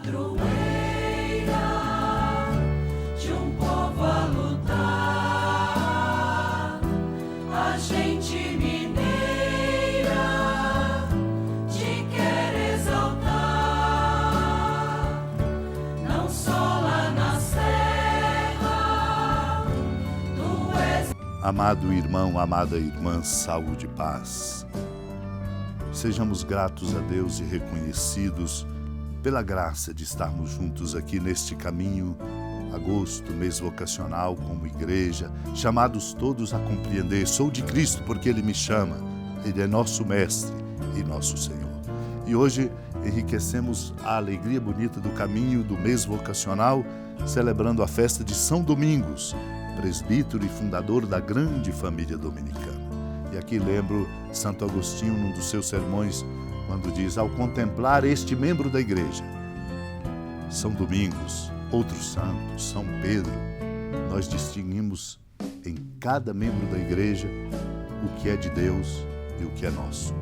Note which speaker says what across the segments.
Speaker 1: padroeira de um povo a lutar, a gente mineira te quer exaltar, não só lá na serra, tu és.
Speaker 2: Amado irmão, amada irmã, saúde e paz. Sejamos gratos a Deus e reconhecidos pela graça de estarmos juntos aqui neste caminho, agosto, mês vocacional como igreja, chamados todos a compreender, sou de Cristo porque Ele me chama, Ele é nosso Mestre e nosso Senhor. E hoje enriquecemos a alegria bonita do caminho do mês vocacional, celebrando a festa de São Domingos, presbítero e fundador da grande família dominicana. E aqui lembro Santo Agostinho, num dos seus sermões, quando diz: ao contemplar este membro da igreja, São Domingos, outros santos, São Pedro, nós distinguimos em cada membro da igreja o que é de Deus e o que é nosso.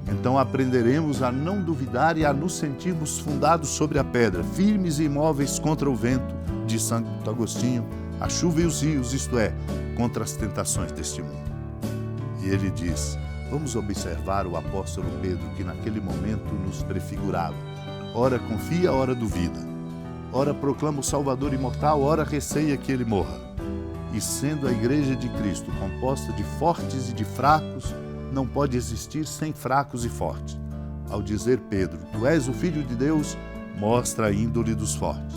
Speaker 2: Então aprenderemos a não duvidar e a nos sentirmos fundados sobre a pedra, firmes e imóveis contra o vento, diz Santo Agostinho, a chuva e os rios, isto é, contra as tentações deste mundo. E ele diz: vamos observar o apóstolo Pedro, que naquele momento nos prefigurava. Ora confia, ora duvida. Ora proclama o Salvador imortal, ora receia que ele morra. E sendo a igreja de Cristo composta de fortes e de fracos, não pode existir sem fracos e fortes. Ao dizer Pedro, tu és o Filho de Deus, mostra a índole dos fortes.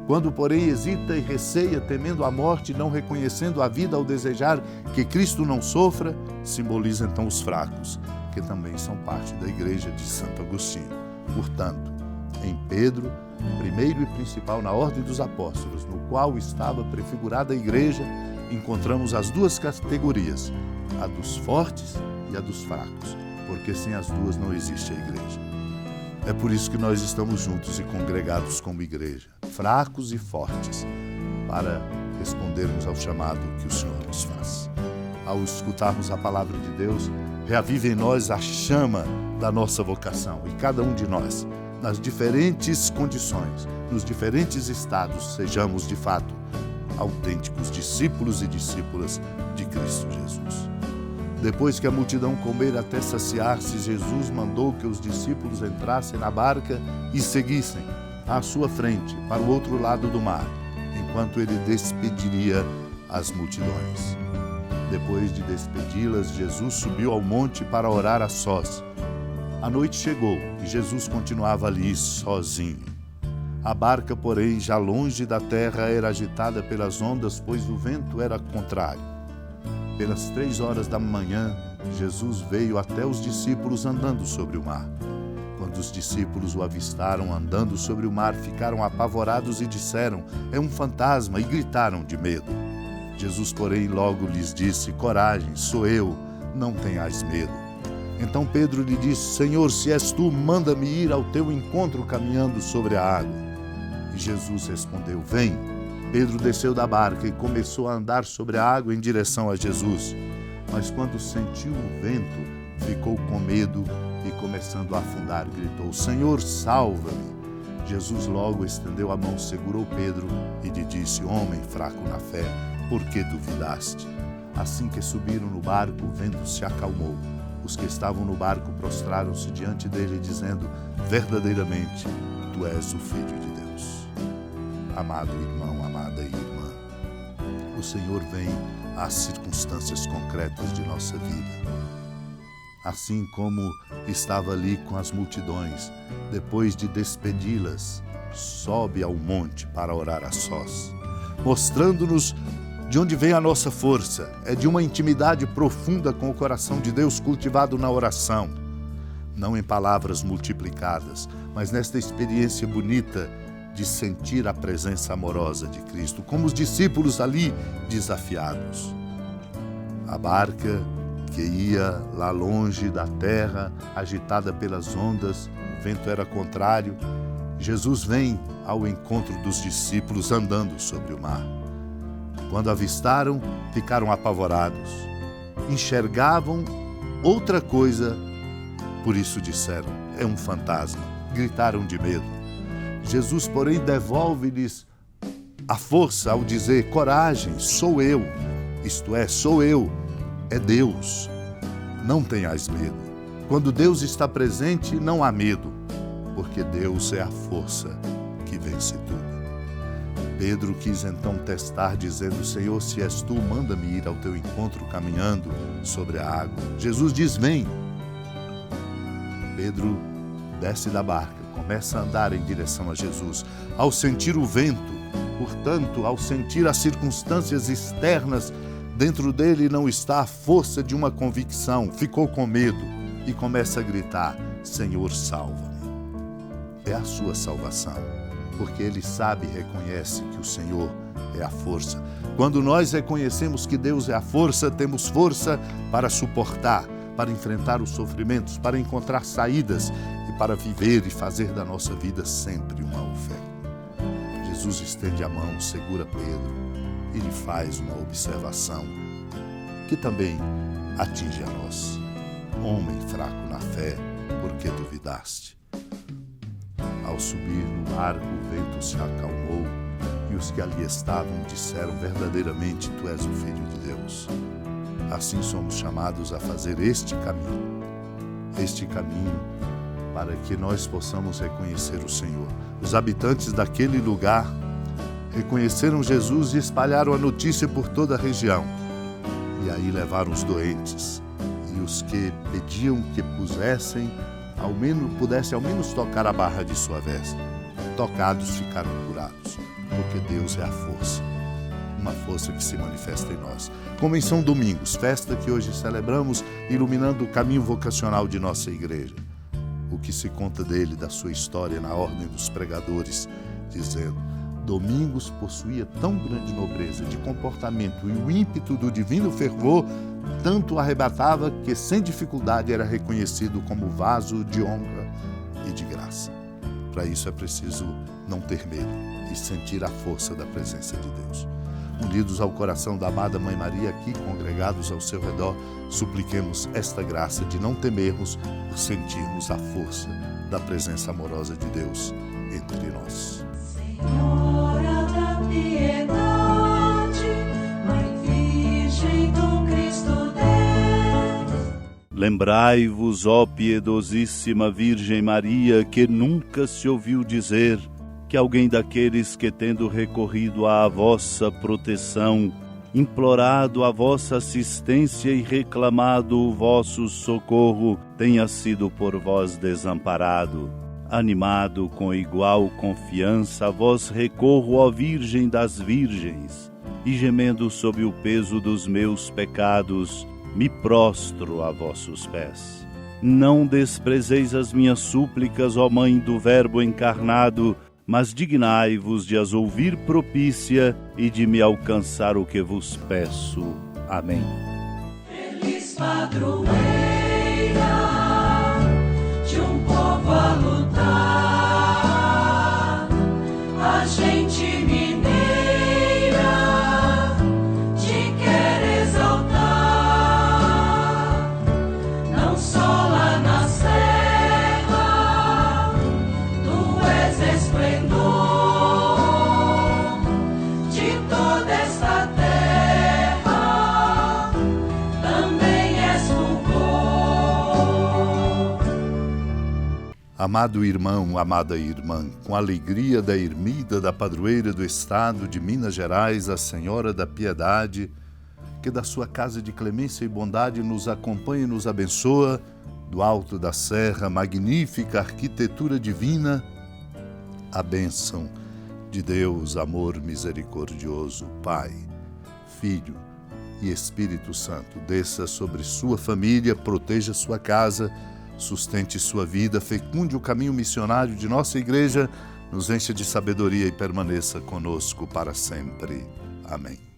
Speaker 2: Quando, porém, hesita e receia, temendo a morte, não reconhecendo a vida ao desejar que Cristo não sofra, simboliza então os fracos, que também são parte da igreja de Santo Agostinho. Portanto, em Pedro, primeiro e principal na ordem dos apóstolos, no qual estava prefigurada a igreja, encontramos as duas categorias, a dos fortes e a dos fracos, porque sem as duas não existe a igreja. É por isso que nós estamos juntos e congregados como igreja, fracos e fortes, para respondermos ao chamado que o Senhor nos faz. Ao escutarmos a palavra de Deus, reavive em nós a chama da nossa vocação, e cada um de nós, nas diferentes condições, nos diferentes estados, sejamos de fato autênticos discípulos e discípulas de Cristo Jesus. Depois que a multidão comer até saciar-se, Jesus mandou que os discípulos entrassem na barca e seguissem à sua frente, para o outro lado do mar, enquanto ele despediria as multidões. Depois de despedi-las, Jesus subiu ao monte para orar a sós. A noite chegou e Jesus continuava ali sozinho. A barca, porém, já longe da terra, era agitada pelas ondas, pois o vento era contrário. Pelas 3 horas da manhã, Jesus veio até os discípulos andando sobre o mar. Quando os discípulos o avistaram andando sobre o mar, ficaram apavorados e disseram: é um fantasma, e gritaram de medo. Jesus, porém, logo lhes disse: coragem, sou eu, não tenhais medo. Então Pedro lhe disse: Senhor, se és tu, manda-me ir ao teu encontro caminhando sobre a água. E Jesus respondeu: vem. Pedro desceu da barca e começou a andar sobre a água em direção a Jesus. Mas quando sentiu o vento, ficou com medo e, começando a afundar, gritou: Senhor, salva-me! Jesus logo estendeu a mão, segurou Pedro e lhe disse: homem fraco na fé, por que duvidaste? Assim que subiram no barco, o vento se acalmou. Os que estavam no barco prostraram-se diante dele, dizendo: verdadeiramente, tu és o Filho de Deus. Amado irmão, amada irmã, o Senhor vem às circunstâncias concretas de nossa vida. Assim como estava ali com as multidões, depois de despedi-las, sobe ao monte para orar a sós, mostrando-nos de onde vem a nossa força. É de uma intimidade profunda com o coração de Deus, cultivado na oração, não em palavras multiplicadas, mas nesta experiência bonita de sentir a presença amorosa de Cristo, como os discípulos ali desafiados. A barca que ia lá longe da terra, agitada pelas ondas, o vento era contrário. Jesus vem ao encontro dos discípulos andando sobre o mar. Quando avistaram, ficaram apavorados. Enxergavam outra coisa, por isso disseram: é um fantasma. Gritaram de medo. Jesus, porém, devolve-lhes a força ao dizer: coragem, sou eu, isto é, sou eu, é Deus. Não tenhais medo. Quando Deus está presente, não há medo, porque Deus é a força que vence tudo. Pedro quis então testar, dizendo: Senhor, se és tu, manda-me ir ao teu encontro caminhando sobre a água. Jesus diz: vem. Pedro desce da barca, começa a andar em direção a Jesus. Ao sentir o vento, portanto, ao sentir as circunstâncias externas, dentro dele não está a força de uma convicção. Ficou com medo e começa a gritar: Senhor, salva-me. É a sua salvação, porque ele sabe e reconhece que o Senhor é a força. Quando nós reconhecemos que Deus é a força, temos força para suportar, para enfrentar os sofrimentos, para encontrar saídas e para viver e fazer da nossa vida sempre uma oferta. Jesus estende a mão, segura Pedro e lhe faz uma observação que também atinge a nós. Homem fraco na fé, por que duvidaste? Ao subir no barco, o vento se acalmou e os que ali estavam disseram: verdadeiramente tu és o Filho de Deus. Assim somos chamados a fazer este caminho para que nós possamos reconhecer o Senhor. Os habitantes daquele lugar reconheceram Jesus e espalharam a notícia por toda a região. E aí levaram os doentes e os que pediam que pudessem ao menos tocar a barra de sua veste. Tocados ficaram curados, porque Deus é a força. Uma força que se manifesta em nós. Como em São Domingos, festa que hoje celebramos, iluminando o caminho vocacional de nossa igreja. O que se conta dele, da sua história na ordem dos pregadores, dizendo: Domingos possuía tão grande nobreza de comportamento e o ímpeto do divino fervor tanto arrebatava que sem dificuldade era reconhecido como vaso de honra e de graça. Para isso é preciso não ter medo e sentir a força da presença de Deus. Unidos ao coração da amada Mãe Maria, aqui congregados ao seu redor, supliquemos esta graça de não temermos por sentirmos a força da presença amorosa de Deus entre nós.
Speaker 1: Senhora da piedade, Mãe Virgem do Cristo Deus.
Speaker 3: Lembrai-vos, ó piedosíssima Virgem Maria, que nunca se ouviu dizer que alguém daqueles que, tendo recorrido à vossa proteção, implorado a vossa assistência e reclamado o vosso socorro, tenha sido por vós desamparado. Animado com igual confiança, a vós recorro, ó Virgem das Virgens, e gemendo sob o peso dos meus pecados, me prostro a vossos pés. Não desprezeis as minhas súplicas, ó Mãe do Verbo encarnado, mas dignai-vos de as ouvir propícia e de me alcançar o que vos peço. Amém.
Speaker 1: Feliz padroeira de um povo a lutar, a gente mineira te quer exaltar, não só lá na serra, tu és esplendor de toda esta terra, também és fulgor.
Speaker 2: Amado irmão, amada irmã, com a alegria da ermida da padroeira do estado de Minas Gerais, a Senhora da Piedade, que da sua casa de clemência e bondade nos acompanha e nos abençoa, do alto da serra, magnífica arquitetura divina, a bênção de Deus, amor misericordioso, Pai, Filho e Espírito Santo, desça sobre sua família, proteja sua casa, sustente sua vida, fecunde o caminho missionário de nossa igreja, nos encha de sabedoria e permaneça conosco para sempre. Amém.